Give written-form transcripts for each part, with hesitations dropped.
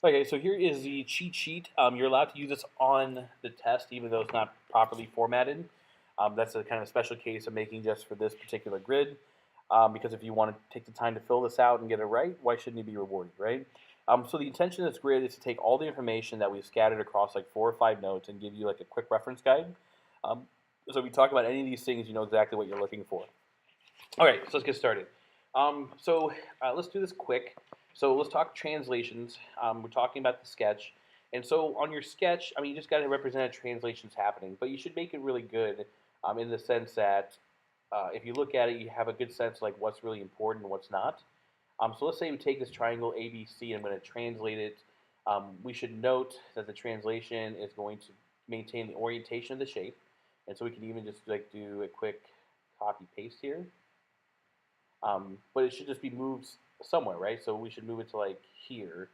Okay, so here is the cheat sheet. You're allowed to use this on the test, even though it's not properly formatted. That's a kind of special case of making just for this particular grid. Because if you want to take the time to fill this out and get it right, why shouldn't you be rewarded, right? So the intention of this grid is to take all the information that we've scattered across like 4 or 5 notes and give you like a quick reference guide. Um, so if we talk about any of these things, you know exactly what you're looking for. All right, so let's get started. Let's do this quick. So let's talk translations. We're talking about the sketch. And so on your sketch, I mean, you just got to represent a translations happening, but you should make it really good in the sense that if you look at it, you have a good sense like what's really important and what's not. So let's say we take this triangle ABC and I'm going to translate it. We should note that the translation is going to maintain the orientation of the shape. And so we can even just like do a quick copy paste here. But it should just be moved somewhere, right? So we should move it to like here.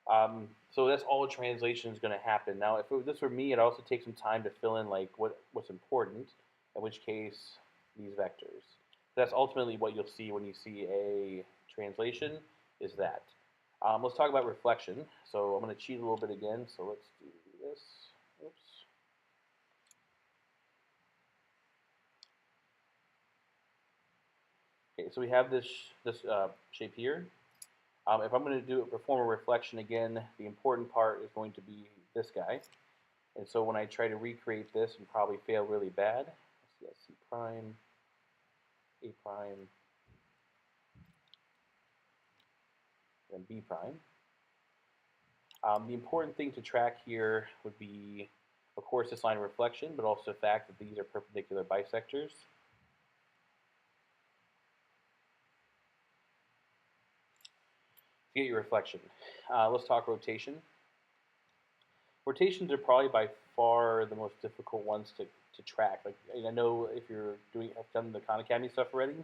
So that's all translation is going to happen. Now, if this were me, I'd also take some time to fill in like what's important, in which case these vectors. That's ultimately what you'll see when you see a translation is that. Let's talk about reflection. So I'm going to cheat a little bit again. So let's do this. Oops. Okay, so we have this shape here. If I'm going to perform a reflection again, the important part is going to be this guy. And so when I try to recreate this and probably fail really bad, let's see, C prime, A prime, and B prime. The important thing to track here would be, of course, this line of reflection, but also the fact that these are perpendicular bisectors. To get your reflection, let's talk rotation. Rotations are probably by far the most difficult ones to track. Like, I know if you're have done the Khan Academy stuff already,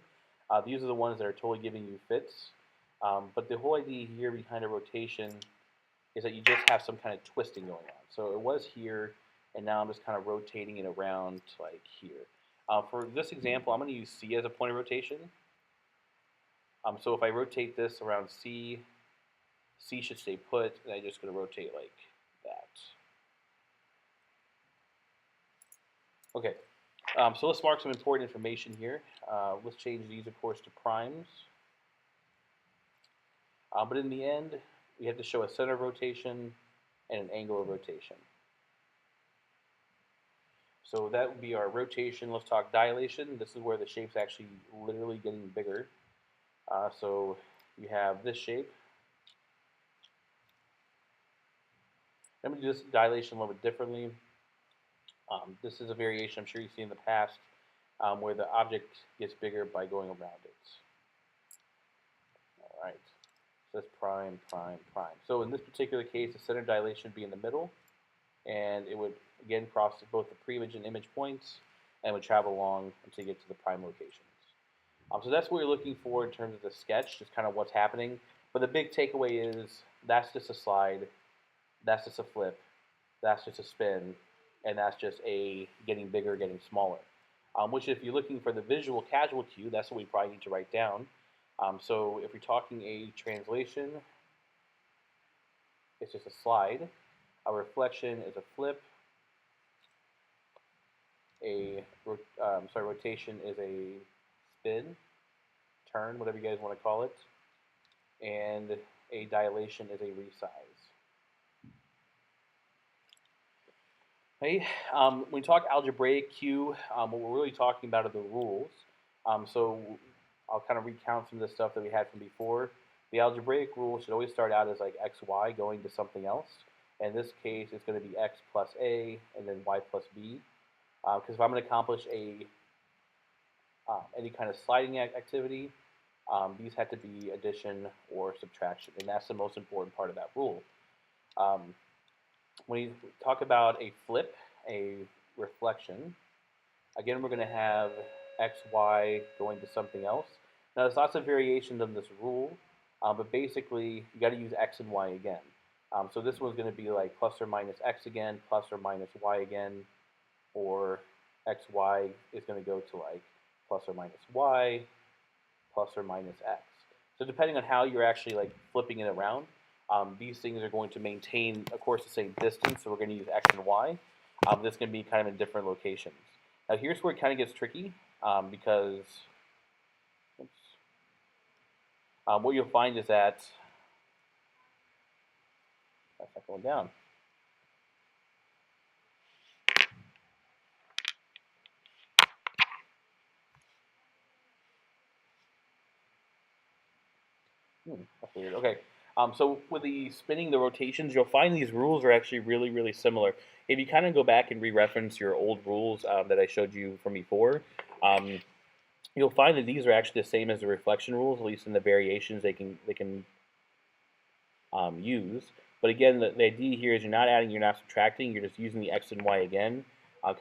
these are the ones that are totally giving you fits. But the whole idea here behind a rotation is that you just have some kind of twisting going on. So it was here, and now I'm just kind of rotating it around like here. For this example, I'm going to use C as a point of rotation. So if I rotate this around C, C should stay put, and I'm just going to rotate like that. Okay, so let's mark some important information here. Let's change these, of course, to primes. But in the end, we have to show a center of rotation and an angle of rotation. So that would be our rotation. Let's talk dilation. This is where the shape's actually literally getting bigger. So you have this shape. I'm going to do this dilation a little bit differently. This is a variation I'm sure you've seen in the past where the object gets bigger by going around it. All right. So that's prime, prime, prime. So in this particular case, the center dilation would be in the middle, and it would again cross both the pre-image and image points, and would travel along until you get to the prime locations. So that's what you're looking for in terms of the sketch, just kind of what's happening. But the big takeaway is that's just a slide, that's just a flip, that's just a spin, and that's just a getting bigger, getting smaller. Which if you're looking for the visual casual cue, that's what we probably need to write down. So if we're talking a translation, it's just a slide. A reflection is a flip. Rotation is a spin, turn, whatever you guys want to call it. And a dilation is a resize. Okay, when we talk algebraic cue, what we're really talking about are the rules. So I'll kind of recount some of the stuff that we had from before. The algebraic rule should always start out as like xy going to something else. In this case, it's going to be x plus a and then y plus b. Because if I'm going to accomplish any kind of sliding activity, these have to be addition or subtraction, and that's the most important part of that rule. When you talk about a flip, a reflection, again, we're going to have x, y going to something else. Now, there's lots of variations of this rule, but basically, you got to use x and y again. So this one's going to be like plus or minus x again, plus or minus y again, or x, y is going to go to like plus or minus y, plus or minus x. So depending on how you're actually like flipping it around, These things are going to maintain, of course, the same distance, so we're going to use x and y. This can be kind of in different locations. Now here's where it kind of gets tricky because what you'll find is that that's not going down. That's weird. Okay. So with the spinning, the rotations, you'll find these rules are actually really, really similar. If you kind of go back and re-reference your old rules that I showed you from before, you'll find that these are actually the same as the reflection rules, at least in the variations they can use. But again, the idea here is you're not adding, you're not subtracting, you're just using the x and y again,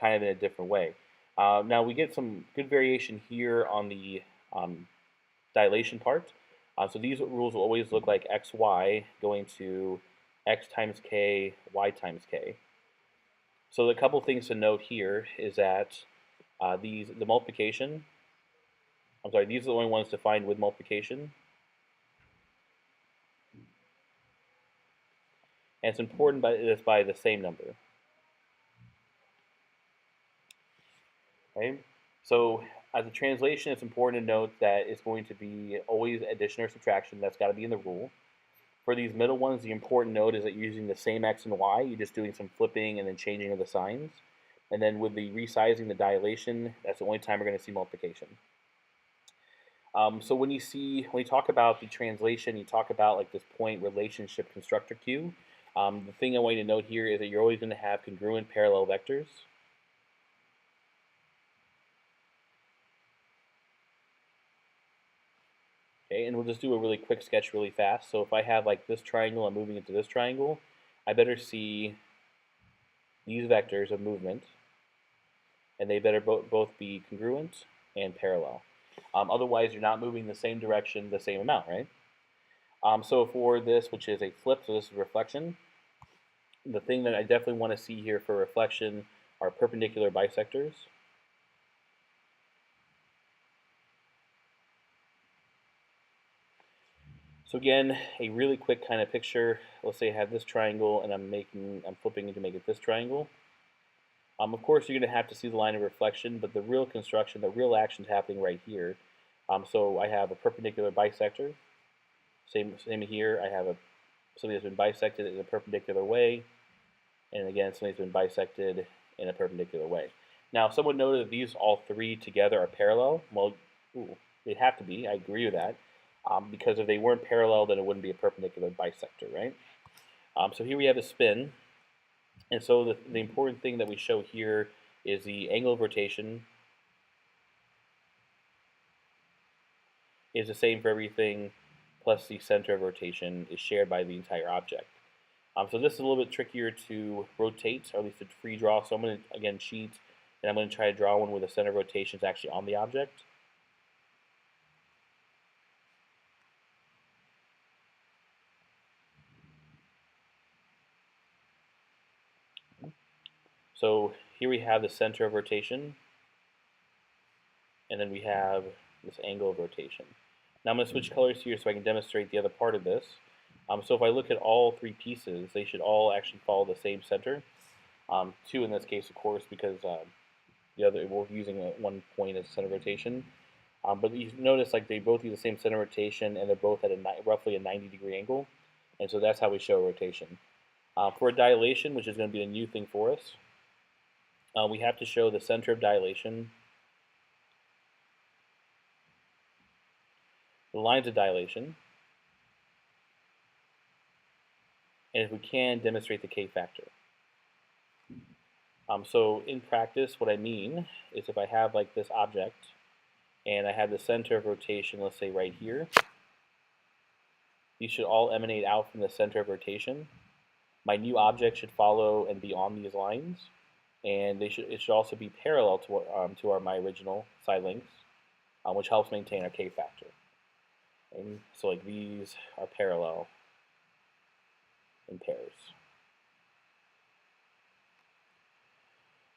kind of in a different way. Now we get some good variation here on the dilation part. So these rules will always look like xy going to x times k, y times k. So the couple things to note here is that the multiplication, I'm sorry, these are the only ones defined with multiplication. And it's important it's by the same number. Okay? So as a translation, it's important to note that it's going to be always addition or subtraction. That's got to be in the rule. For these middle ones, the important note is that you're using the same x and y. You're just doing some flipping and then changing of the signs. And then with the resizing, the dilation, that's the only time we're going to see multiplication. So when you talk about the translation, you talk about like this point relationship constructor Q. The thing I want you to note here is that you're always going to have congruent parallel vectors. Okay, and we'll just do a really quick sketch really fast. So if I have like this triangle, I'm moving into this triangle, I better see these vectors of movement, and they better both be congruent and parallel. Otherwise, you're not moving the same direction the same amount, right? So for this, which is a flip, so this is reflection, the thing that I definitely want to see here for reflection are perpendicular bisectors. So again, a really quick kind of picture. Let's say I have this triangle and I'm flipping to make it this triangle. Of course, you're going to have to see the line of reflection, but the real construction, the real action is happening right here. So I have a perpendicular bisector. Same here. I have something that's been bisected in a perpendicular way, and again, something that's been bisected in a perpendicular way. Now, someone noted that these all three together are parallel. Well, they'd have to be. I agree with that. Because if they weren't parallel, then it wouldn't be a perpendicular bisector, right? So here we have a spin. And so the important thing that we show here is the angle of rotation is the same for everything, plus the center of rotation is shared by the entire object. So this is a little bit trickier to rotate, or at least to free draw. So I'm going to, again, cheat, and I'm going to try to draw one where the center of rotation is actually on the object. So here we have the center of rotation, and then we have this angle of rotation. Now I'm going to switch colors here so I can demonstrate the other part of this. So if I look at all three pieces, they should all actually follow the same center. Two in this case, of course, because the other we're using one point as center of rotation. But you notice like they both use the same center of rotation, and they're both at roughly a 90-degree angle, and so that's how we show rotation. For a dilation, which is going to be a new thing for us, we have to show the center of dilation, the lines of dilation, and if we can, demonstrate the k-factor. So in practice, what I mean is if I have like this object, and I have the center of rotation, let's say right here, these should all emanate out from the center of rotation. My new object should follow and be on these lines, and it should also be parallel to my original side lengths, which helps maintain our k-factor. And so like these are parallel in pairs.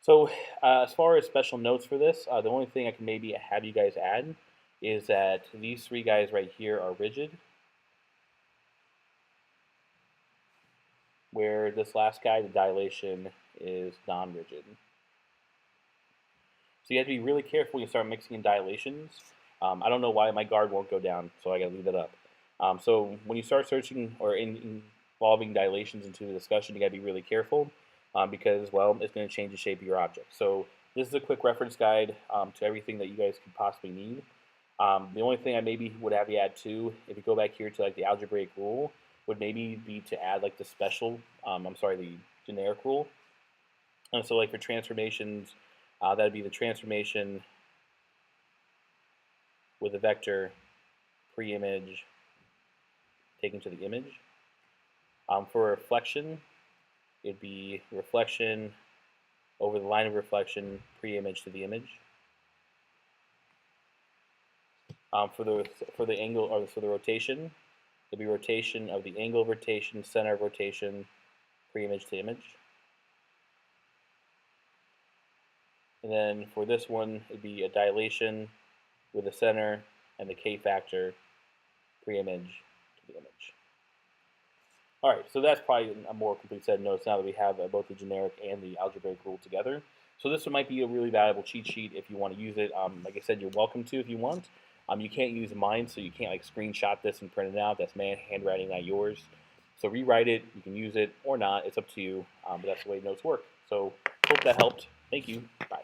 So as far as special notes for this, the only thing I can maybe have you guys add is that these three guys right here are rigid. where this last guy, the dilation, is non-rigid. So you have to be really careful when you start mixing in dilations. I don't know why my guard won't go down, so I gotta leave that up. So when you start searching or involving dilations into the discussion, you gotta be really careful because, well, it's gonna change the shape of your object. So this is a quick reference guide to everything that you guys could possibly need. The only thing I maybe would have you add too, if you go back here to like the algebraic rule, would maybe be to add like the special, the generic rule. And so like for transformations, that would be the transformation with a vector pre-image taken to the image. For reflection, it'd be reflection over the line of reflection pre-image to the image. For the angle or for the rotation, it'd be rotation of the angle of rotation, center of rotation, pre-image to image. And then for this one, it'd be a dilation with the center and the K factor pre-image to the image. All right, so that's probably a more complete set of notes now that we have both the generic and the algebraic rule together. So this one might be a really valuable cheat sheet if you want to use it. Like I said, you're welcome to if you want. You can't use mine, so you can't like screenshot this and print it out. That's my handwriting, not yours. So rewrite it. You can use it or not. It's up to you. But that's the way notes work. So hope that helped. Thank you. Bye.